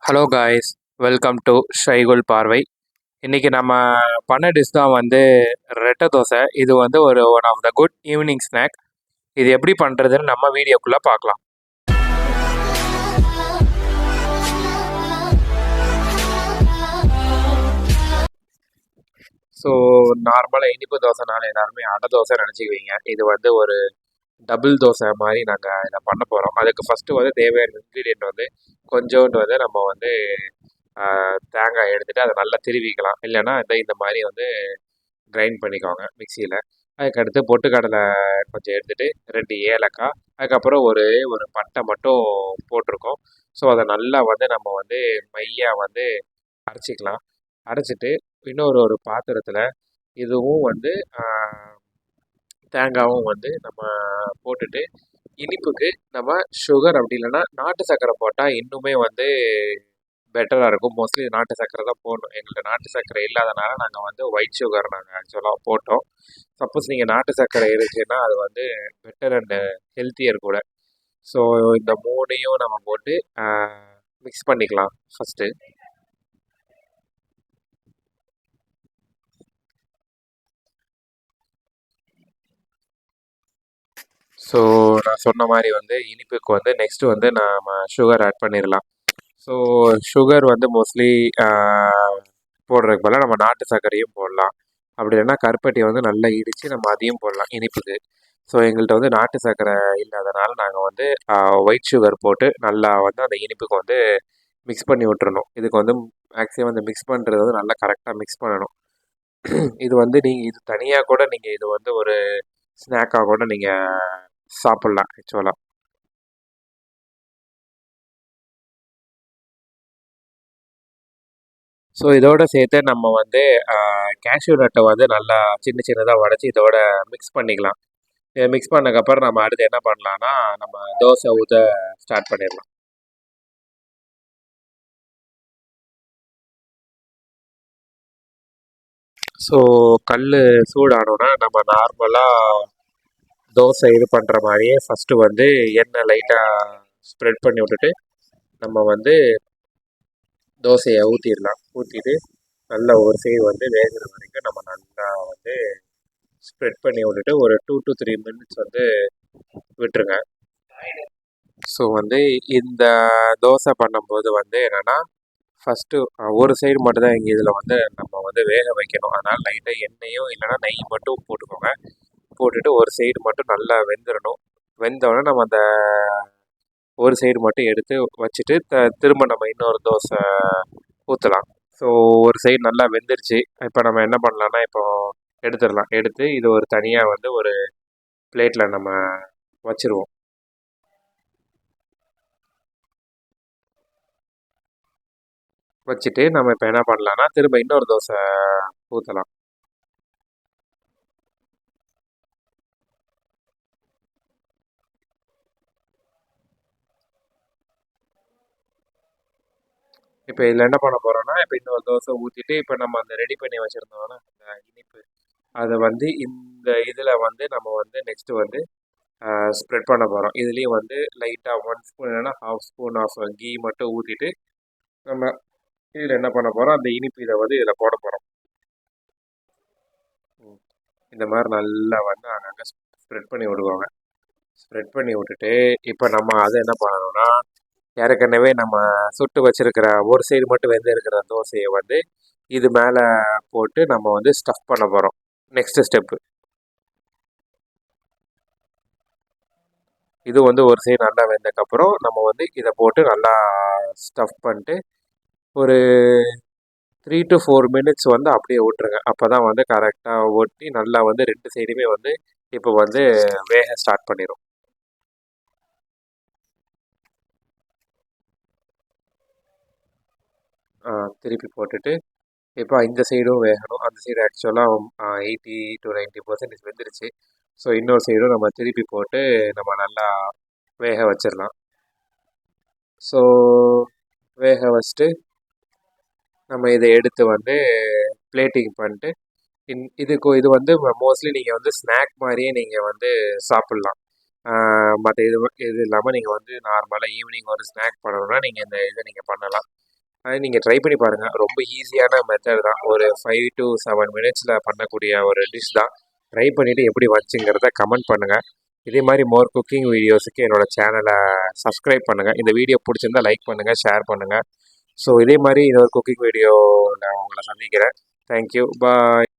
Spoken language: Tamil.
ஹலோ காய்ஸ், வெல்கம் டு ஷைகுல் பார்வை. இன்றைக்கி நம்ம பண்ண டிஷ் தான் வந்து ரெட்டை தோசை. இது வந்து one of the good evening snack. இது எப்படி பண்ணுறதுன்னு நம்ம வீடியோக்குள்ளே பார்க்கலாம். ஸோ நார்மலாக இனிப்பு தோசைனால எல்லாருமே அடை தோசை நினச்சிக்குவீங்க. இது வந்து ஒரு டபுள் தோசை மாதிரி நாங்கள் இதை பண்ண போகிறோம். அதுக்கு ஃபஸ்ட்டு வந்து தேவையான இன்க்ரீடியன்ட் வந்து கொஞ்சோண்டு வந்து நம்ம வந்து தேங்காய் எடுத்துகிட்டு அதை நல்லா திருவிக்கலாம். இல்லைன்னா இந்த மாதிரி வந்து கிரைண்ட் பண்ணிக்கோங்க மிக்சியில். அதுக்கடுத்து பொட்டுக்கடலை கொஞ்சம் எடுத்துகிட்டு 2 ஏலக்காய், அதுக்கப்புறம் ஒரு பட்டை மட்டும் போட்டிருக்கோம். ஸோ அதை நல்லா வந்து நம்ம வந்து மையாக வந்து அரைச்சிக்கலாம். அரைச்சிட்டு ஒரு பாத்திரத்தில் இதுவும் வந்து தேங்காயும் வந்து நம்ம போட்டுட்டு, இனிப்புக்கு நம்ம சுகர் அப்படி இல்லைன்னா நாட்டு சர்க்கரை போட்டால் இன்னுமே வந்து பெட்டராக இருக்கும். மோஸ்ட்லி நாட்டு சர்க்கரை தான் போடணும். எங்கள்கிட்ட நாட்டு சர்க்கரை இல்லாதனால நாங்கள் வந்து ஒயிட் சுகர் நாங்கள் ஆக்சுவலாக போட்டோம். சப்போஸ் நீங்கள் நாட்டு சர்க்கரை இருந்துச்சுன்னா அது வந்து பெட்டர் அண்ட் ஹெல்த்தியர் கூட. ஸோ இந்த 3ஐயும் நம்ம போட்டு மிக்ஸ் பண்ணிக்கலாம் ஃபஸ்ட்டு. ஸோ நான் சொன்ன மாதிரி வந்து இனிப்புக்கு வந்து நெக்ஸ்ட்டு வந்து நம்ம சுகர் ஆட் பண்ணிடலாம். ஸோ சுகர் வந்து மோஸ்ட்லி போடுறதுக்கு பதிலாக நம்ம நாட்டு சர்க்கரையும் போடலாம். அப்படி இல்லைன்னா கருப்பட்டியை வந்து நல்லா இடித்து நம்ம அதையும் போடலாம் இனிப்புக்கு. ஸோ எங்கள்கிட்ட வந்து நாட்டு சர்க்கரை இல்லாதனால நாங்கள் வந்து ஒயிட் சுகர் போட்டு நல்லா வந்து அந்த இனிப்புக்கு வந்து மிக்ஸ் பண்ணி விட்டுறணும். இதுக்கு வந்து மேக்ஸிமம் அந்த மிக்ஸ் பண்ணுறது வந்து நல்லா கரெக்டாக மிக்ஸ் பண்ணணும். இது வந்து நீங்கள் இது தனியாக கூட நீங்கள் இது வந்து ஒரு ஸ்நாக்காக கூட நீங்கள் சாப்பிட்லாம் ஆக்சுவலாக. ஸோ இதோடு சேர்த்து நம்ம வந்து கேஷ்யூ நட்டை வந்து நல்லா சின்ன சின்னதாக உடச்சி இதோட மிக்ஸ் பண்ணிக்கலாம். இதை மிக்ஸ் பண்ணதுக்கப்புறம் நம்ம அடுத்து என்ன பண்ணலான்னா, நம்ம தோசை ஊற்ற ஸ்டார்ட் பண்ணிடலாம். ஸோ கல் சூடானோன்னா நம்ம நார்மலாக தோசை இது பண்ணுற மாதிரியே ஃபஸ்ட்டு வந்து எண்ணெய் லைட்டாக ஸ்ப்ரெட் பண்ணி விட்டுட்டு நம்ம வந்து தோசையை ஊற்றிடலாம். ஊற்றிட்டு நல்லா ஒரு சைடு வந்து வேகிற வரைக்கும் நம்ம நல்லா வந்து ஸ்ப்ரெட் பண்ணி விட்டுட்டு ஒரு 2 to 3 மினிட்ஸ் வந்து விட்டுருங்க. ஸோ வந்து இந்த தோசை பண்ணும்போது வந்து என்னென்னா, ஃபஸ்ட்டு ஒரு சைடு மட்டும் தான் எங்கள் இதில் வந்து நம்ம வந்து வேக வைக்கணும். அதனால் லைட்டாக எண்ணெயும் இல்லைன்னா நெய் மட்டும் போட்டுக்கோங்க. போட்டுட்டு ஒரு சைடு மட்டும் நல்லா வெந்துடணும். வெந்தோடனே நம்ம அந்த ஒரு சைடு மட்டும் எடுத்து வச்சுட்டு திரும்ப நம்ம இன்னொரு தோசை ஊற்றலாம். ஸோ ஒரு சைடு நல்லா வெந்துருச்சு. இப்போ நம்ம என்ன பண்ணலான்னா, இப்போ எடுத்துடலாம். எடுத்து இது ஒரு தனியாக வந்து ஒரு பிளேட்டில் நம்ம வச்சுருவோம். வச்சுட்டு நம்ம இப்போ என்ன பண்ணலான்னா, திரும்ப இன்னொரு தோசை ஊற்றலாம். இப்போ இதில் என்ன பண்ண போகிறோன்னா, இப்போ இன்னொரு தோசை ஊற்றிட்டு இப்போ நம்ம அந்த ரெடி பண்ணி வச்சுருந்தோம்னா அந்த இனிப்பு, அதை வந்து இந்த இதில் வந்து நம்ம வந்து நெக்ஸ்ட்டு வந்து ஸ்ப்ரெட் பண்ண போகிறோம். இதுலேயும் வந்து லைட்டாக 1 ஸ்பூன் இல்லைன்னா 1/2 ஸ்பூன் ஆஃப் கீ மட்டும் ஊற்றிட்டு நம்ம இதில் என்ன பண்ண போகிறோம், அந்த இனிப்பு இதை வந்து இதில் போட போகிறோம். இந்த மாதிரி நல்லா வந்து அங்கங்கே ஸ்ப்ரெட் பண்ணி விடுவாங்க. ஸ்ப்ரெட் பண்ணி விட்டுட்டு இப்போ நம்ம அதை என்ன பண்ணணும்னா, ஏற்கனவே நம்ம சுட்டு வச்சுருக்கிற ஒரு சைடு மட்டும் வெந்து இருக்கிற தோசையை வந்து இது மேலே போட்டு நம்ம வந்து ஸ்டஃப் பண்ண போகிறோம். நெக்ஸ்ட்டு ஸ்டெப்பு இது வந்து ஒரு சைடு நல்லா வெந்ததுக்கப்புறம் நம்ம வந்து இதை போட்டு நல்லா ஸ்டஃப் பண்ணிட்டு ஒரு 3 to 4 மினிட்ஸ் வந்து அப்படியே விட்டுருங்க. அப்போ தான் வந்து கரெக்டாக ஒட்டி நல்லா வந்து 2 சைடுமே வந்து இப்போ வந்து வேக ஸ்டார்ட் பண்ணிடும். திருப்பி போட்டுட்டு இப்போ இந்த சைடும் வேகணும். அந்த சைடு ஆக்சுவலாக 80 to 90% வெந்துருச்சு. ஸோ இன்னொரு சைடும் நம்ம திருப்பி போட்டு நம்ம நல்லா வேக வச்சிடலாம். ஸோ வேக வச்சுட்டு நம்ம இதை எடுத்து வந்து பிளேட்டிங் பண்ணிட்டு இது வந்து மோஸ்ட்லி நீங்கள் வந்து ஸ்நாக் மாதிரியே நீங்கள் வந்து சாப்பிட்லாம். மற்ற இது இல்லாமல் நீங்கள் வந்து நார்மலாக ஈவினிங் ஒரு ஸ்நாக் பண்ணணுன்னா நீங்கள் இந்த இதை நீங்கள் பண்ணலாம். அது நீங்கள் ட்ரை பண்ணி பாருங்கள். ரொம்ப ஈஸியான மெத்தட் தான். ஒரு 5 to 7 மினிட்ஸில் பண்ணக்கூடிய ஒரு டிஷ் தான். ட்ரை பண்ணிவிட்டு எப்படி வந்துச்சுங்கிறத கமெண்ட் பண்ணுங்கள். இதே மாதிரி மோர் குக்கிங் வீடியோஸுக்கு என்னோடய சேனலை சப்ஸ்கிரைப் பண்ணுங்கள். இந்த வீடியோ பிடிச்சிருந்தா லைக் பண்ணுங்கள், ஷேர் பண்ணுங்கள். ஸோ இதே மாதிரி இன்னொரு குக்கிங் வீடியோ நான் உங்களை சந்திக்கிறேன். தேங்க்யூ, பாய்.